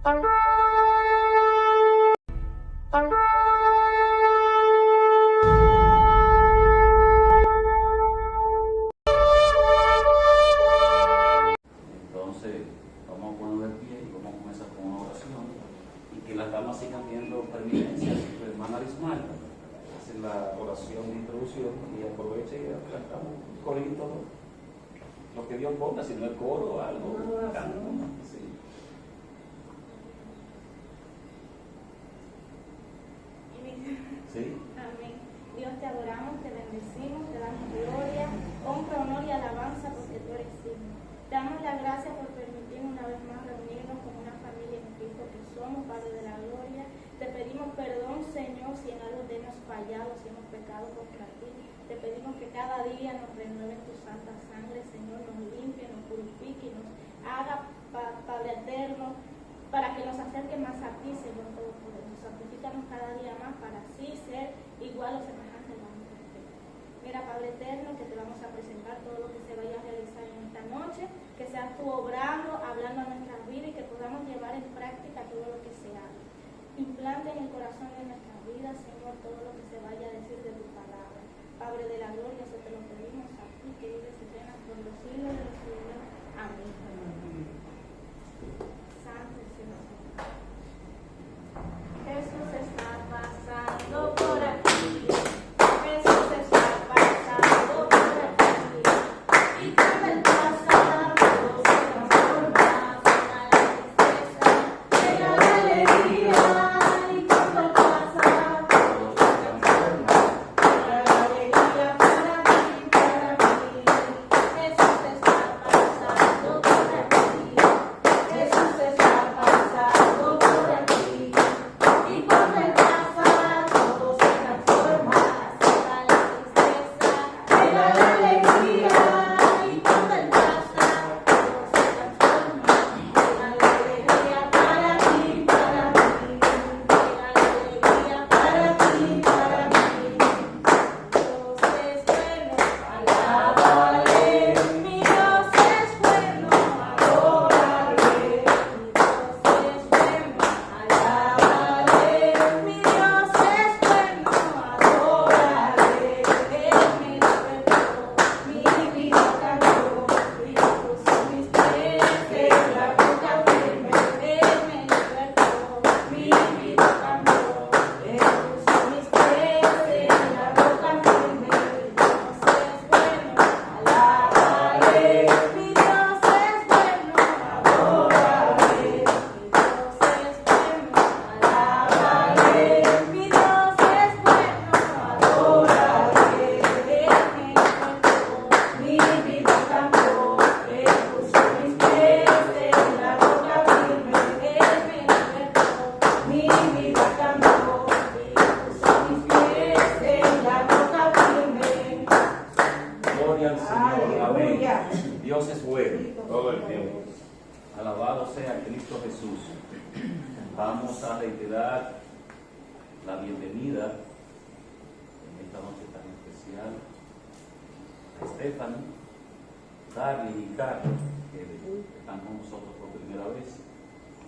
Entonces, vamos a ponerlo de pie y vamos a comenzar con una oración. Y que las damas sigan viendo perminencia. Su hermana Arismal hace la oración de introducción y aprovecha y cantamos un corito. Lo que Dios ponga, si no es coro o algo, canto. Sí. Sí. Amén. Dios, te adoramos, te bendecimos, te damos gloria, honra, honor y alabanza porque tú eres digno. Te damos la gracia por permitirnos una vez más reunirnos como una familia en Cristo que somos, Padre de la gloria. Te pedimos perdón, Señor, si en algo te hemos fallado, si hemos pecado contra ti. Te pedimos que cada día nos renueve tu santa sangre, Señor, nos limpie, nos purifique y nos haga, Padre eterno, para que nos acerque más a ti, Señor Todopoderoso. Santifícanos cada día más para así ser igual o semejante al hombre perfecto. Mira, Padre eterno, que te vamos a presentar todo lo que se vaya a realizar en esta noche, que seas tú obrando, hablando a nuestras vidas y que podamos llevar en práctica todo lo que se haga. Implante en el corazón de nuestras vidas, Señor, todo lo que se vaya a decir de tu palabra. Padre de la gloria, eso te lo pedimos a ti, que vives y reinas por los siglos de los siglos. Amén. Santo es el Señor. Jesús está pasando por aquí. Jesús está pasando por aquí. Y con el pasado todo se transforma en la tristeza, en la alegría. Y con el pasado todo se transforma en la alegría para mí, para mí. Jesús está pasando por aquí. Jesús está pasando por aquí. Y con el pasar todo se transforma, será la tristeza, será la alegría. Y con el pasar todo se transforma, será la alegría para ti, para mí. Será la alegría para ti, para mí. Dios es bueno, alábale. Mi Dios es bueno, adórale. Mi Dios es bueno, alábale. Mi Dios es bueno, adórale. Él me libertó, mi vida cambió. Y puso mis pies en la roca firme. Él me libertó, mi vida cambió. Él puso mis pies en la roca firme. Dios es bueno, alábale. Mi Dios es bueno, adórale. Mi Dios es bueno, alábale. Mi Dios es bueno, adórale. Él me libertó, mi vida cambió. Él puso mis pies en la roca firme. Él me libertó, mi vida cambió. Y puso mis pies en la roca firme. Gloria al Señor. Amén. Aleluya. Dios es bueno todo el tiempo. Alabado sea Cristo Jesús. Vamos a reiterar la bienvenida en esta noche tan especial a Stephanie, Darly y Carlos, que están con nosotros por primera vez,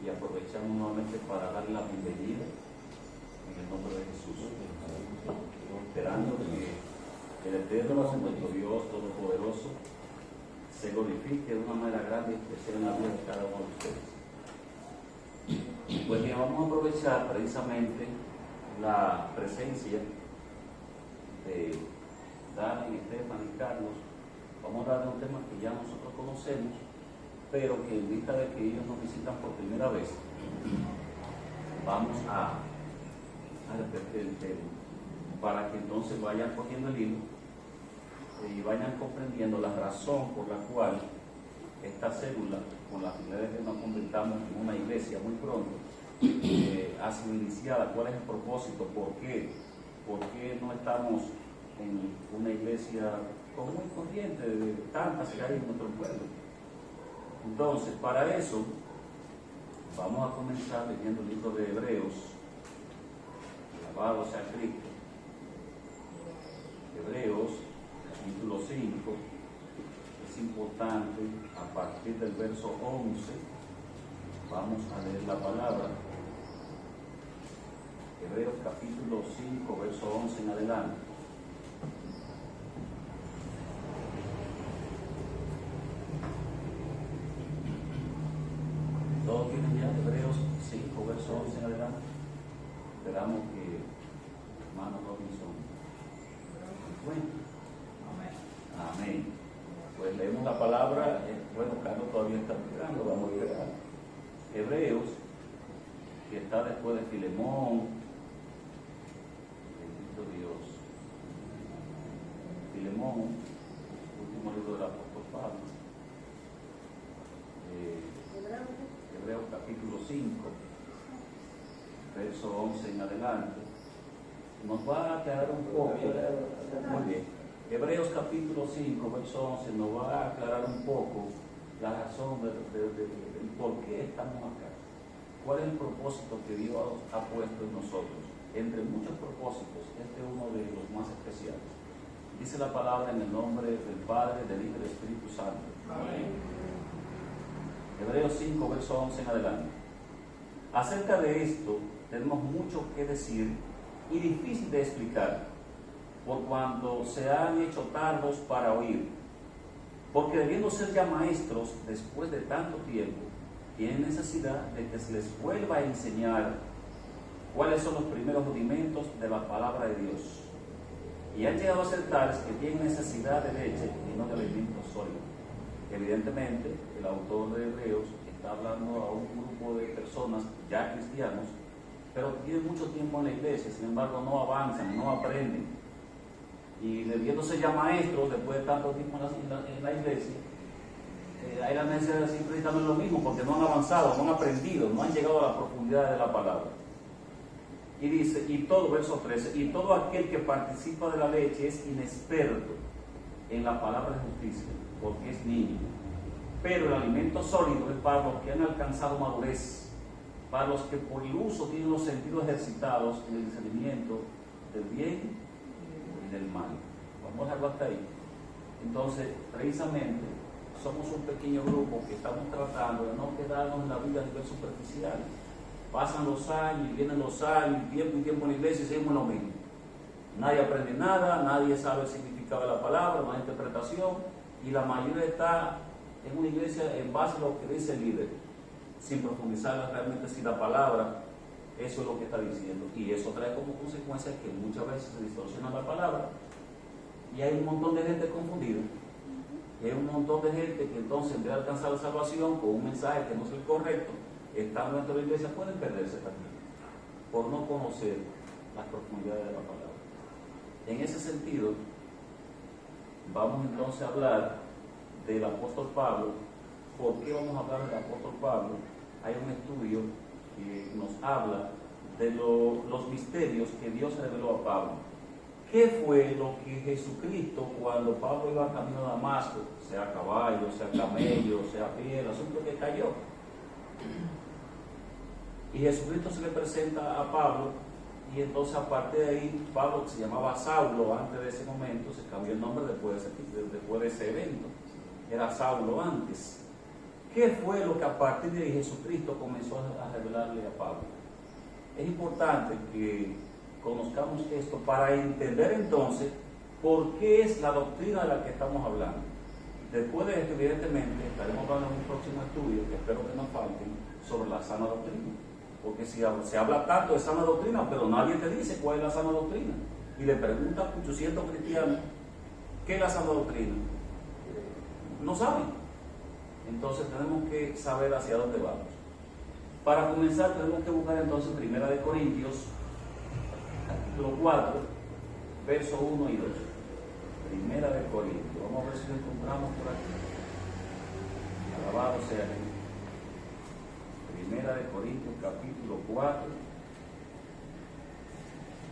y aprovechamos nuevamente para darle la bienvenida en el nombre de Jesús, esperando que el Eterno, nuestro Dios Todopoderoso, se glorifique de una manera grande y especial en la vida de cada uno de ustedes. Pues bien, vamos a aprovechar precisamente la presencia de Dani, Estefan y Carlos. Vamos a hablar de un tema que ya nosotros conocemos, pero que en vista de que ellos nos visitan por primera vez, vamos a repetir el tema para que entonces vayan cogiendo el hilo y vayan comprendiendo la razón por la cual esta célula, con la finalidad de que nos convirtamos en una iglesia muy pronto, ha sido iniciada. ¿Cuál es el propósito? ¿Por qué? ¿Por qué no estamos en una iglesia común y corriente de tantas que hay en nuestro pueblo? Entonces, para eso, vamos a comenzar leyendo el libro de Hebreos. Alabado sea Cristo. Hebreos, capítulo 5, es importante a partir del verso 11 Vamos a leer la palabra. Hebreos capítulo 5, verso 11 en adelante. ¿Todos tienen ya Hebreos 5, verso 11 en adelante? Esperamos que hermano Robinson. Bueno. Amén. Pues leemos la palabra. Bueno, Carlos todavía está esperando, vamos a esperar. Hebreos, que está después de Filemón. Bendito Dios. Filemón, último libro del apóstol Pablo. Hebreos capítulo 5, verso 11 en adelante. Nos va a aclarar un poco. Muy bien. Hebreos capítulo 5, verso 11 nos va a aclarar un poco la razón del por qué estamos acá. ¿Cuál es el propósito que Dios ha puesto en nosotros? Entre muchos propósitos, este es uno de los más especiales. Dice la palabra en el nombre del Padre, del Hijo y del Espíritu Santo. Amén. Hebreos 5, verso 11 en adelante. Acerca de esto tenemos mucho que decir y difícil de explicar, por cuanto se han hecho tardos para oír, porque debiendo ser ya maestros después de tanto tiempo, tienen necesidad de que se les vuelva a enseñar cuáles son los primeros rudimentos de la palabra de Dios, y han llegado a ser tales que tienen necesidad de leche y no de alimento sólido. Evidentemente, el autor de Hebreos está hablando a un grupo de personas ya cristianos, pero que tienen mucho tiempo en la iglesia, sin embargo no avanzan, no aprenden. Y debiéndose ya maestros después de tanto tiempo en la iglesia, hay la necesidad de siempre también lo mismo, porque no han avanzado, no han aprendido, no han llegado a la profundidad de la palabra. Y dice, y todo, verso 13, y todo aquel que participa de la leche es inexperto en la palabra de justicia, porque es niño. Pero el alimento sólido es para los que han alcanzado madurez, para los que por el uso tienen los sentidos ejercitados en el discernimiento del bien y del mal. Vamos a dejarlo hasta ahí. Entonces, precisamente, somos un pequeño grupo que estamos tratando de no quedarnos en la vida a nivel superficial. Pasan los años, vienen los años, tiempo y tiempo en la iglesia y seguimos lo mismo. Nadie aprende nada, nadie sabe el significado de la palabra, no hay interpretación, y la mayoría está en una iglesia en base a lo que dice el líder, sin profundizar realmente si la palabra, eso es lo que está diciendo. Y eso trae como consecuencia que muchas veces se distorsiona la palabra y hay un montón de gente confundida. Y hay un montón de gente que entonces, en vez de alcanzar la salvación con un mensaje que no es el correcto, estando dentro de la iglesia, pueden perderse también por no conocer las profundidades de la palabra. En ese sentido, vamos entonces a hablar del apóstol Pablo. ¿Por qué vamos a hablar del apóstol Pablo? Hay un estudio que nos habla de los misterios que Dios reveló a Pablo. ¿Qué fue lo que Jesucristo, cuando Pablo iba camino a Damasco, sea caballo, sea camello, sea a pie, el asunto que cayó? Y Jesucristo se le presenta a Pablo, y entonces a partir de ahí, Pablo, que se llamaba Saulo antes de ese momento, se cambió el nombre después de ese evento. Era Saulo antes. ¿Qué fue lo que a partir de ahí Jesucristo comenzó a revelarle a Pablo? Es importante que conozcamos esto para entender entonces por qué es la doctrina de la que estamos hablando. Después de esto, evidentemente, estaremos hablando en un próximo estudio, que espero que no falten, sobre la sana doctrina. Porque si se habla tanto de sana doctrina, pero nadie te dice cuál es la sana doctrina. Y le preguntan a 800 cristianos, ¿qué es la sana doctrina? No saben. Entonces tenemos que saber hacia dónde vamos. Para comenzar tenemos que buscar entonces 1 Corintios, capítulo 4, verso 1 y 2. 1 Corintios. Vamos a ver si lo encontramos por aquí. Alabado sea Dios. 1 Corintios, capítulo 4,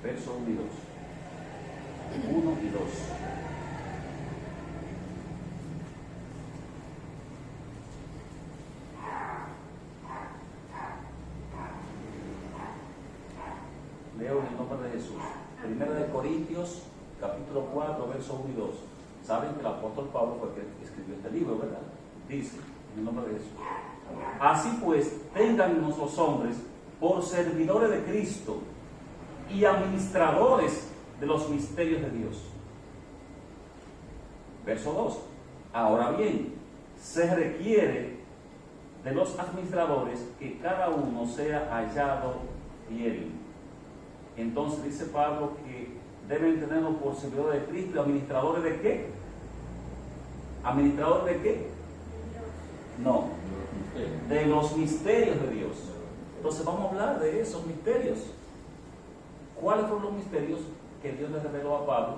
verso 1 y 2. 1 y 2. Leo en el nombre de Jesús. 1 Corintios, capítulo 4, verso 1 y 2. Saben que el apóstol Pablo fue el que escribió este libro, ¿verdad? Dice, en el nombre de Jesús: Así pues, téngannos los hombres por servidores de Cristo y administradores de los misterios de Dios. Verso 2. Ahora bien, se requiere de los administradores que cada uno sea hallado fiel. Entonces dice Pablo que deben tenerlo por servidores de Cristo y administradores de qué. ¿Administradores de qué? No, de los misterios de Dios. Entonces vamos a hablar de esos misterios. ¿Cuáles fueron los misterios que Dios le reveló a Pablo?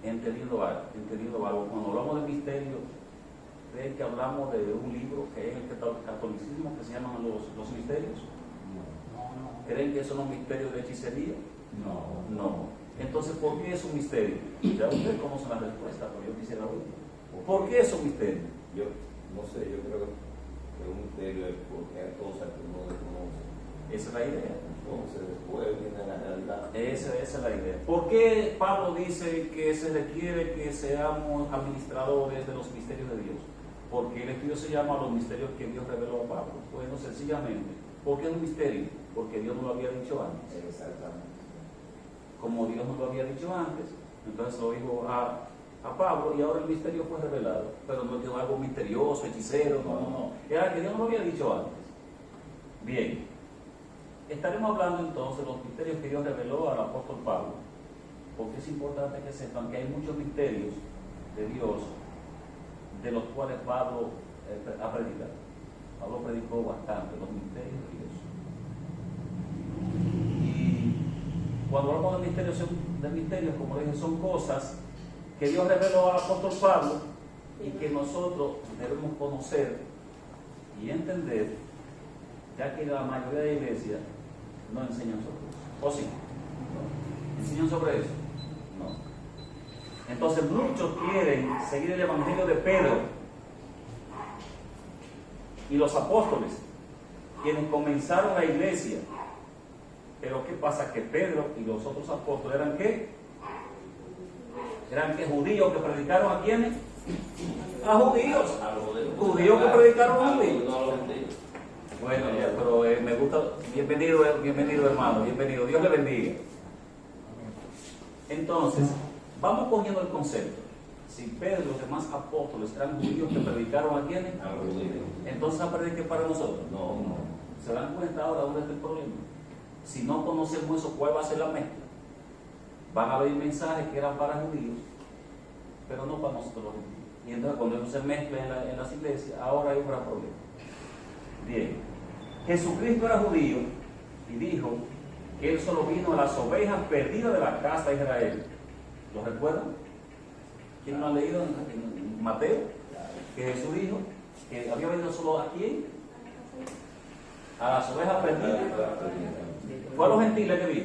Entendiendo algo. Cuando hablamos de misterios, ¿creen que hablamos de un libro que es el catolicismo, que se llaman los misterios? No. ¿Creen que son los misterios de hechicería? No. Entonces, ¿por qué es un misterio? Ya ustedes conocen la respuesta, pero yo quisiera oír. ¿Por qué es un misterio? Yo no sé, yo creo que un misterio es porque hay cosas que uno desconoce. Esa es la idea. Entonces después viene la realidad. Esa es la idea. ¿Por qué Pablo dice que se requiere que seamos administradores de los misterios de Dios? Porque el estudio se llama los misterios que Dios reveló a Pablo. Bueno, sencillamente, ¿por qué es un misterio? Porque Dios no lo había dicho antes. Exactamente. Como Dios no lo había dicho antes, entonces lo dijo a Pablo y ahora el misterio fue revelado. Pero no es algo misterioso, hechicero, no. Era que Dios no lo había dicho antes. Bien. Estaremos hablando entonces de los misterios que Dios reveló al apóstol Pablo, porque es importante que sepan que hay muchos misterios de Dios de los cuales Pablo ha predicado. Pablo predicó bastante los misterios de Dios. Y cuando hablamos de misterios, como dije, son cosas que Dios reveló al apóstol Pablo y que nosotros debemos conocer y entender, ya que la mayoría de la iglesia no enseñan sobre eso. ¿O sí? No. ¿Enseñan sobre eso? No. Entonces muchos quieren seguir el evangelio de Pedro y los apóstoles, quienes comenzaron la iglesia. Pero ¿qué pasa? Que Pedro y los otros apóstoles ¿eran qué? ¿Eran qué? Judíos que predicaron a quiénes? A judíos. Judíos que predicaron a judíos. Bueno, ya, pero me gusta. Bienvenido hermano, bienvenido. Dios le bendiga. Entonces, vamos cogiendo el concepto. Si Pedro y los demás apóstoles eran judíos que predicaron a quiénes, A los judíos. entonces ¿a predicar para nosotros? No. ¿Se dan cuenta ahora dónde está el problema? Si no conocemos eso, ¿cuál va a ser la mezcla? Van a haber mensajes que eran para judíos, pero no para nosotros los judíos. Y entonces cuando eso se mezcla en las iglesias, ahora hay un gran problema. Bien. Jesucristo era judío y dijo que él solo vino a las ovejas perdidas de la casa de Israel. ¿Lo recuerdan? ¿Quién lo ha leído en Mateo? Que Jesús dijo que había venido solo a quién? A las ovejas perdidas. Fue a los gentiles que vino.